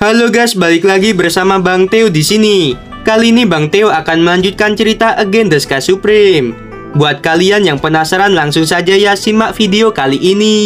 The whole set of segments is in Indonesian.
Halo guys, balik lagi bersama Bang Theo di sini. Kali ini Bang Theo akan melanjutkan cerita Again the Sky Supreme. Buat kalian yang penasaran, langsung saja ya simak video kali ini.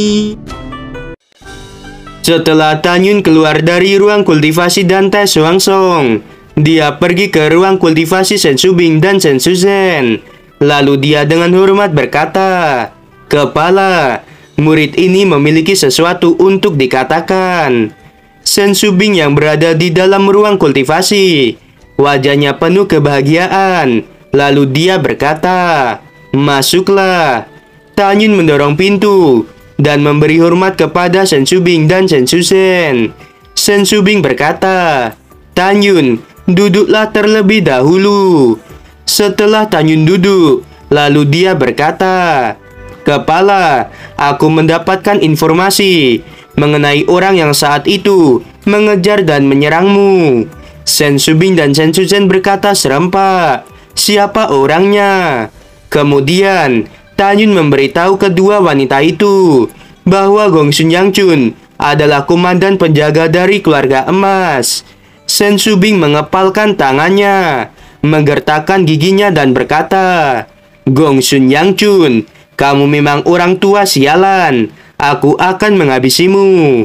Setelah Tanyun keluar dari ruang kultivasi dan tes Swangsong, dia pergi ke ruang kultivasi Sensubing dan Sensuzen. Lalu dia dengan hormat berkata, "Kepala, murid ini memiliki sesuatu untuk dikatakan." Sensubing yang berada di dalam ruang kultivasi, wajahnya penuh kebahagiaan. Lalu dia berkata, "Masuklah." Tanyun mendorong pintu dan memberi hormat kepada Sensubing dan Sensuzen. Sensubing berkata, "Tanyun, duduklah terlebih dahulu." Setelah Tanyun duduk, lalu dia berkata, "Kepala, aku mendapatkan informasi mengenai orang yang saat itu mengejar dan menyerangmu." Sensubing dan Sensuzen berkata serempak, "Siapa orangnya?" Kemudian Tanyun memberitahu kedua wanita itu bahwa Gongsun Yangchun adalah komandan penjaga dari keluarga emas. Sensubing mengepalkan tangannya, menggertakkan giginya dan berkata, "Gongsun Yangchun, kamu memang orang tua sialan. Aku akan menghabisimu."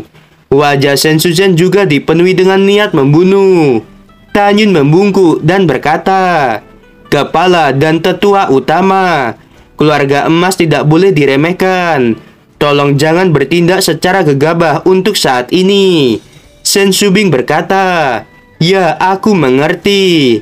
Wajah Sensuzen juga dipenuhi dengan niat membunuh. Tanyun membungkuk dan berkata, "Kepala dan tetua utama, keluarga emas tidak boleh diremehkan. Tolong jangan bertindak secara gegabah untuk saat ini." Sensubing berkata, "Ya, aku mengerti."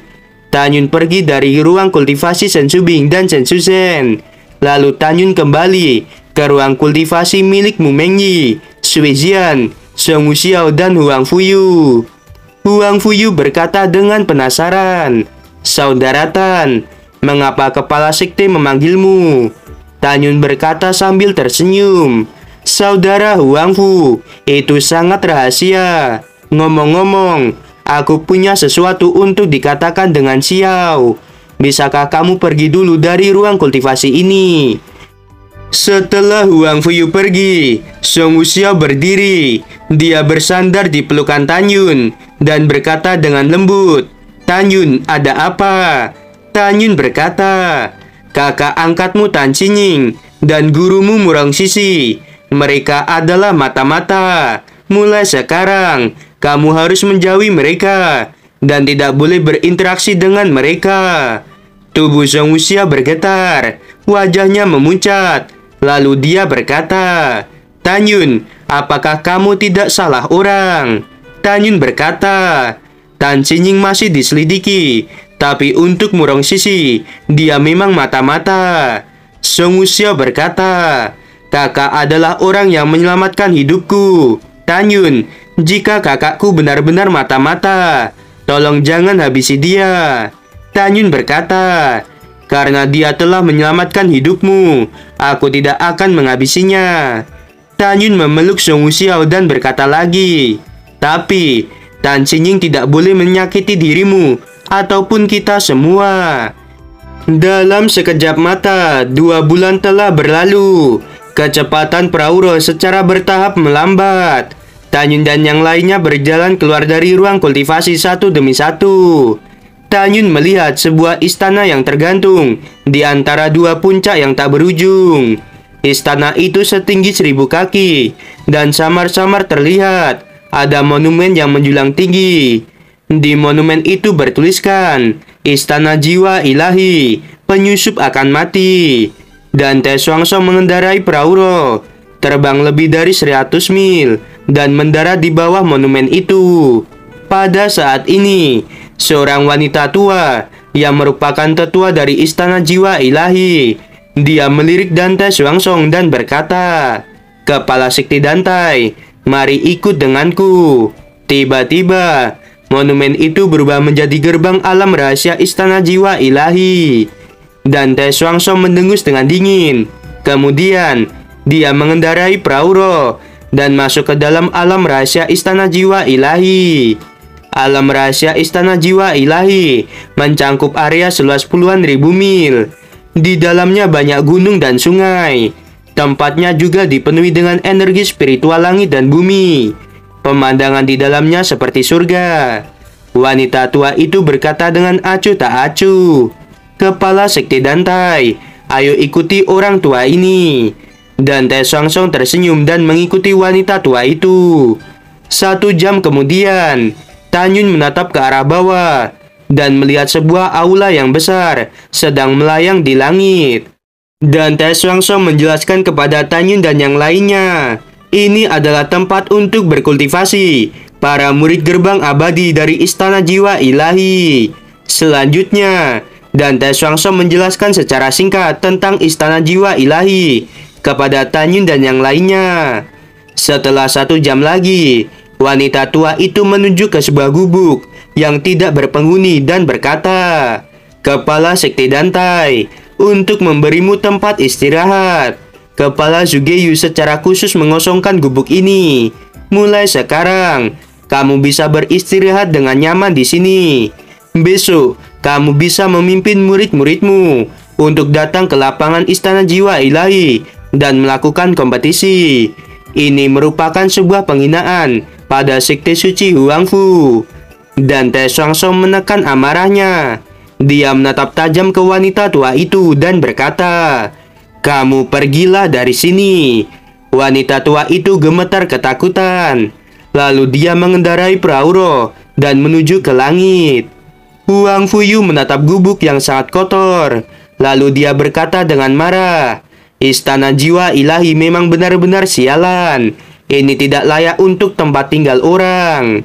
Tanyun pergi dari ruang kultivasi Sensubing dan Sensuzen. Lalu Tanyun kembali ke ruang kultivasi milik Mu Mengyi, Sui Jian, Song Wuxiao, dan Huang Fuyu. Huang Fuyu berkata dengan penasaran, "Saudara Tan, mengapa kepala sekte memanggilmu?" Tanyun berkata sambil tersenyum, "Saudara Huang Fu, itu sangat rahasia. Ngomong-ngomong, aku punya sesuatu untuk dikatakan dengan Xiao. Bisakah kamu pergi dulu dari ruang kultivasi ini?" Setelah Huang Fuyu pergi, Song Wuxiao berdiri. Dia bersandar di pelukan Tanyun dan berkata dengan lembut, "Tanyun, ada apa?" Tanyun berkata, "Kakak angkatmu Tan Qinying dan gurumu Murong Sisi, mereka adalah mata-mata. Mulai sekarang, kamu harus menjauhi mereka dan tidak boleh berinteraksi dengan mereka." Tubuh Song Wuxiao bergetar, wajahnya memucat. Lalu dia berkata, "Tanyun, apakah kamu tidak salah orang?" Tanyun berkata, "Tan Qinying masih diselidiki, tapi untuk Murong Sisi, dia memang mata-mata." Song Wuxiao berkata, "Kakak adalah orang yang menyelamatkan hidupku. Tanyun, jika kakakku benar-benar mata-mata, tolong jangan habisi dia." Tanyun berkata, "Karena dia telah menyelamatkan hidupmu, aku tidak akan menghabisinya." Tanyun memeluk Song Wuxiao dan berkata lagi, "Tapi Tan Qinying tidak boleh menyakiti dirimu ataupun kita semua." Dalam sekejap mata, 2 bulan telah berlalu. Kecepatan Prauro secara bertahap melambat. Tanyun dan yang lainnya berjalan keluar dari ruang kultivasi satu demi satu. Tanyun melihat sebuah istana yang tergantung di antara 2 puncak yang tak berujung. Istana itu setinggi 1000 kaki dan samar-samar terlihat ada monumen yang menjulang tinggi. Di monumen itu bertuliskan, "Istana Jiwa Ilahi, penyusup akan mati." Dan Te Swangsong mengendarai Prauro, terbang lebih dari 100 mil dan mendarat di bawah monumen itu. Pada saat ini, seorang wanita tua yang merupakan tetua dari Istana Jiwa Ilahi, dia melirik Dante Swangsong dan berkata, "Kepala sekte Dantai, mari ikut denganku." Tiba-tiba, monumen itu berubah menjadi gerbang alam rahasia Istana Jiwa Ilahi. Dante Swangsong mendengus dengan dingin. Kemudian, dia mengendarai Prauro dan masuk ke dalam alam rahasia Istana Jiwa Ilahi. Alam rahasia Istana Jiwa Ilahi mencangkup area seluas puluhan ribu mil. Di dalamnya banyak gunung dan sungai. Tempatnya juga dipenuhi dengan energi spiritual langit dan bumi. Pemandangan di dalamnya seperti surga. Wanita tua itu berkata dengan acuh tak acuh, "Kepala sekte Dantai, ayo ikuti orang tua ini." Dan Teh Swangsong tersenyum dan mengikuti wanita tua itu. 1 jam kemudian, Tanyun menatap ke arah bawah dan melihat sebuah aula yang besar sedang melayang di langit. Dan Teh Swangsong menjelaskan kepada Tanyun dan yang lainnya, ini adalah tempat untuk berkultivasi para murid gerbang abadi dari Istana Jiwa Ilahi. Selanjutnya, dan Teh Swangsong menjelaskan secara singkat tentang Istana Jiwa Ilahi kepada Tanyun dan yang lainnya. Setelah 1 jam lagi, wanita tua itu menuju ke sebuah gubuk yang tidak berpenghuni dan berkata, "Kepala sekte Dantai, untuk memberimu tempat istirahat. Kepala Zugeyu secara khusus mengosongkan gubuk ini. Mulai sekarang, kamu bisa beristirahat dengan nyaman di sini. Besok, kamu bisa memimpin murid-muridmu untuk datang ke lapangan Istana Jiwa Ilahi dan melakukan kompetisi. Ini merupakan sebuah penghinaan pada sekte suci Huangfu." Dan Teh Swangsong menekan amarahnya. Dia menatap tajam ke wanita tua itu dan berkata, "Kamu pergilah dari sini." Wanita tua itu gemetar ketakutan. Lalu dia mengendarai perahu roh dan menuju ke langit. Huang Fuyu menatap gubuk yang sangat kotor. Lalu dia berkata dengan marah, "Istana Jiwa Ilahi memang benar-benar sialan. Ini tidak layak untuk tempat tinggal orang."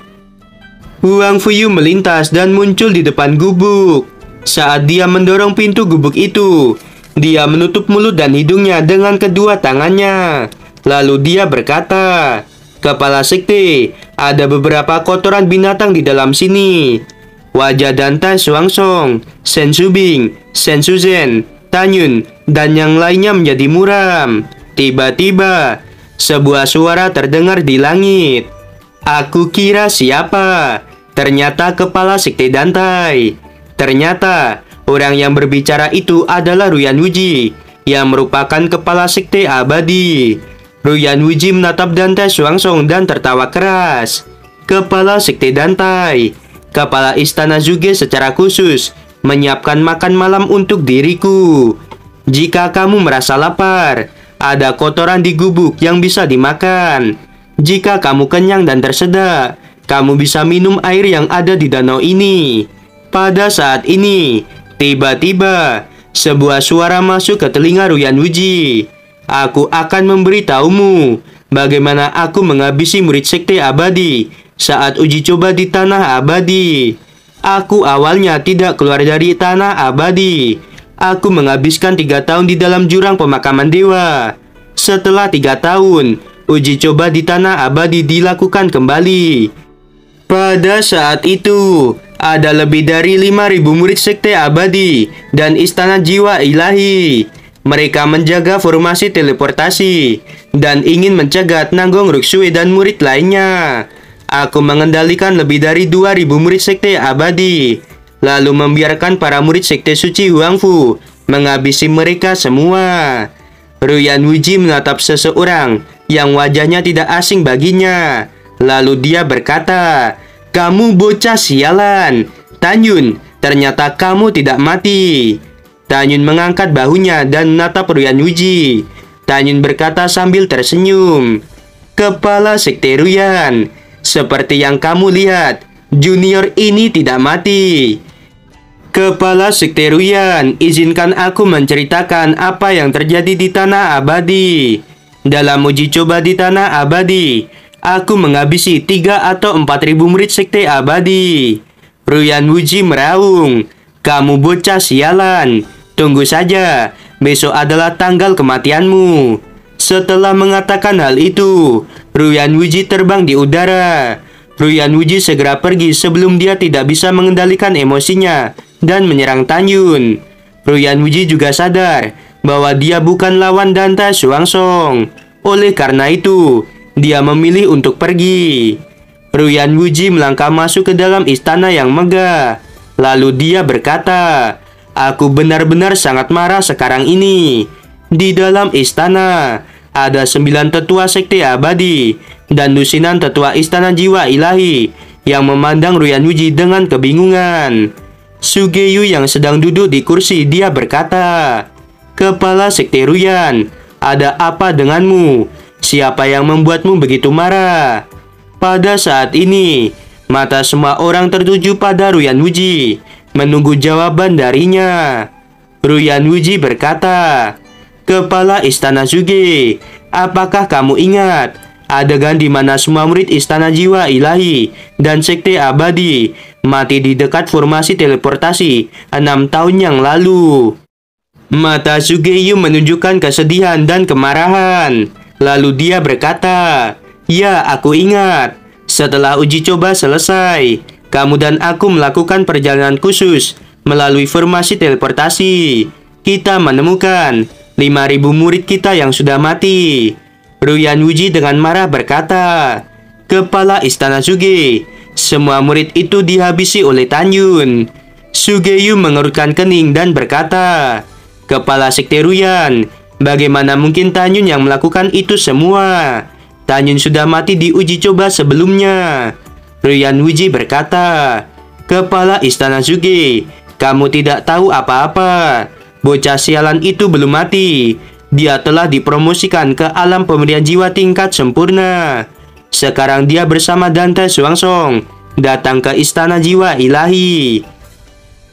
Huang Fuyu melintas dan muncul di depan gubuk. Saat dia mendorong pintu gubuk itu, dia menutup mulut dan hidungnya dengan kedua tangannya. Lalu dia berkata, "Kepala sekte, ada beberapa kotoran binatang di dalam sini." Wajah Dantai Swangsong, Shen Shubing, Shen Shuzhen, Tanyun, dan yang lainnya menjadi muram. Tiba-tiba, sebuah suara terdengar di langit. "Aku kira siapa? Ternyata kepala sekte Dantai." Ternyata, orang yang berbicara itu adalah Ruyan Wuji, yang merupakan kepala sekte abadi. Ruyan Wuji menatap Dantai Swangsong dan tertawa keras. "Kepala sekte Dantai, kepala istana Zuge secara khusus menyiapkan makan malam untuk diriku. Jika kamu merasa lapar, ada kotoran di gubuk yang bisa dimakan. Jika kamu kenyang dan tersedak, kamu bisa minum air yang ada di danau ini." Pada saat ini, tiba-tiba sebuah suara masuk ke telinga Ruyan Wuji. "Aku akan memberitahumu bagaimana aku menghabisi murid sekte abadi saat uji coba di tanah abadi. Aku awalnya tidak keluar dari tanah abadi. Aku menghabiskan 3 tahun di dalam jurang pemakaman dewa. Setelah 3 tahun, uji coba di tanah abadi dilakukan kembali. Pada saat itu, ada lebih dari 5.000 murid sekte abadi dan Istana Jiwa Ilahi. Mereka menjaga formasi teleportasi dan ingin mencegat Nanggong Ruksue dan murid lainnya. Aku mengendalikan lebih dari 2.000 murid sekte abadi, lalu membiarkan para murid sekte suci Huangfu menghabisi mereka semua." Ruyan Wuji menatap seseorang yang wajahnya tidak asing baginya. Lalu dia berkata, "Kamu bocah sialan. Tanyun, ternyata kamu tidak mati." Tanyun mengangkat bahunya dan menatap Ruyan Wuji. Tanyun berkata sambil tersenyum, "Kepala sekte Ruyan, seperti yang kamu lihat, junior ini tidak mati." "Kepala sekte Ruyan, izinkan aku menceritakan apa yang terjadi di tanah abadi. Dalam uji coba di tanah abadi, aku menghabisi 3 atau 4.000 murid sekte abadi." Ruyan Wuji meraung, "Kamu bocah sialan. Tunggu saja, besok adalah tanggal kematianmu." Setelah mengatakan hal itu, Ruyan Wuji terbang di udara. Ruyan Wuji segera pergi sebelum dia tidak bisa mengendalikan emosinya dan menyerang Tanyun. Ruyan Wuji juga sadar bahwa dia bukan lawan Dantai Swangsong. Oleh karena itu, dia memilih untuk pergi. Ruyan Wuji melangkah masuk ke dalam istana yang megah. Lalu dia berkata, "Aku benar-benar sangat marah sekarang ini. Di dalam istana, ada 9 tetua sekte abadi dan lusinan tetua istana jiwa ilahi yang memandang Ruyan Wuji dengan kebingungan. Sugeyu yang sedang duduk di kursi, dia berkata, "Kepala Sekte Ruyan, ada apa denganmu? Siapa yang membuatmu begitu marah?" Pada saat ini, mata semua orang tertuju pada Ruyan Wuji, menunggu jawaban darinya. Ruyan Wuji berkata, "Kepala Istana Suge, apakah kamu ingat adegan di mana semua murid Istana Jiwa Ilahi dan Sekte Abadi mati di dekat formasi teleportasi 6 tahun yang lalu?" Mata Sugeyu menunjukkan kesedihan dan kemarahan. Lalu dia berkata, "Ya, aku ingat. Setelah uji coba selesai, kamu dan aku melakukan perjalanan khusus melalui formasi teleportasi. Kita menemukan 5.000 murid kita yang sudah mati." Ruyan Wuji dengan marah berkata, "Kepala Istana Suge, semua murid itu dihabisi oleh Tanyun." Sugeyu mengerutkan kening dan berkata, "Kepala Sekte Ruyan, bagaimana mungkin Tanyun yang melakukan itu semua? Tanyun sudah mati di uji coba sebelumnya." Ruyan Wuji berkata, "Kepala Istana Suge, kamu tidak tahu apa-apa. Bocah sialan itu belum mati. Dia telah dipromosikan ke alam pemberian jiwa tingkat sempurna. Sekarang dia bersama Dante Xuansong datang ke Istana Jiwa Ilahi.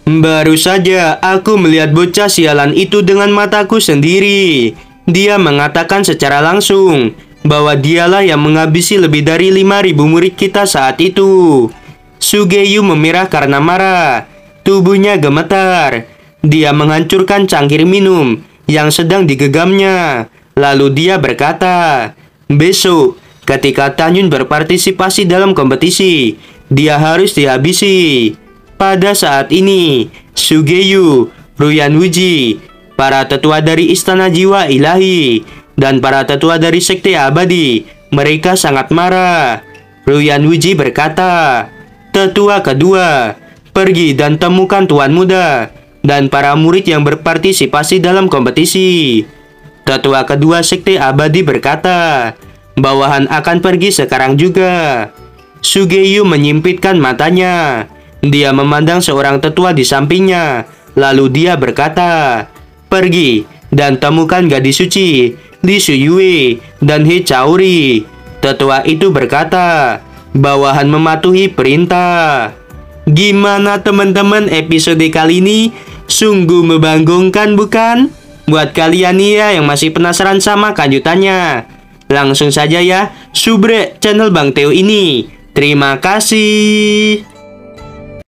Baru saja aku melihat bocah sialan itu dengan mataku sendiri. Dia mengatakan secara langsung bahwa dialah yang menghabisi lebih dari 5.000 murid kita saat itu." Sugeyu memerah karena marah. Tubuhnya gemetar. Dia menghancurkan cangkir minum yang sedang digeggamnya. Lalu dia berkata, "Besok, ketika Tanyun berpartisipasi dalam kompetisi, dia harus dihabisi." Pada saat ini, Sugeyu, Ruyan Wuji, para tetua dari Istana Jiwa Ilahi, dan para tetua dari Sekte Abadi, mereka sangat marah. Ruyan Wuji berkata, "Tetua kedua, pergi dan temukan Tuan Muda dan para murid yang berpartisipasi dalam kompetisi." Tetua kedua Sekte Abadi berkata, "Bawahan akan pergi sekarang juga." Sugeyu menyimpitkan matanya. Dia memandang seorang tetua di sampingnya. Lalu dia berkata, "Pergi dan temukan gadis suci, Li Shuyue dan He Chaori." Tetua itu berkata, "Bawahan mematuhi perintah." Gimana teman-teman, episode kali ini sungguh membanggakan bukan? Buat kalian nih ya yang masih penasaran sama kelanjutannya, langsung saja ya subrek channel Bang Teo ini. Terima kasih.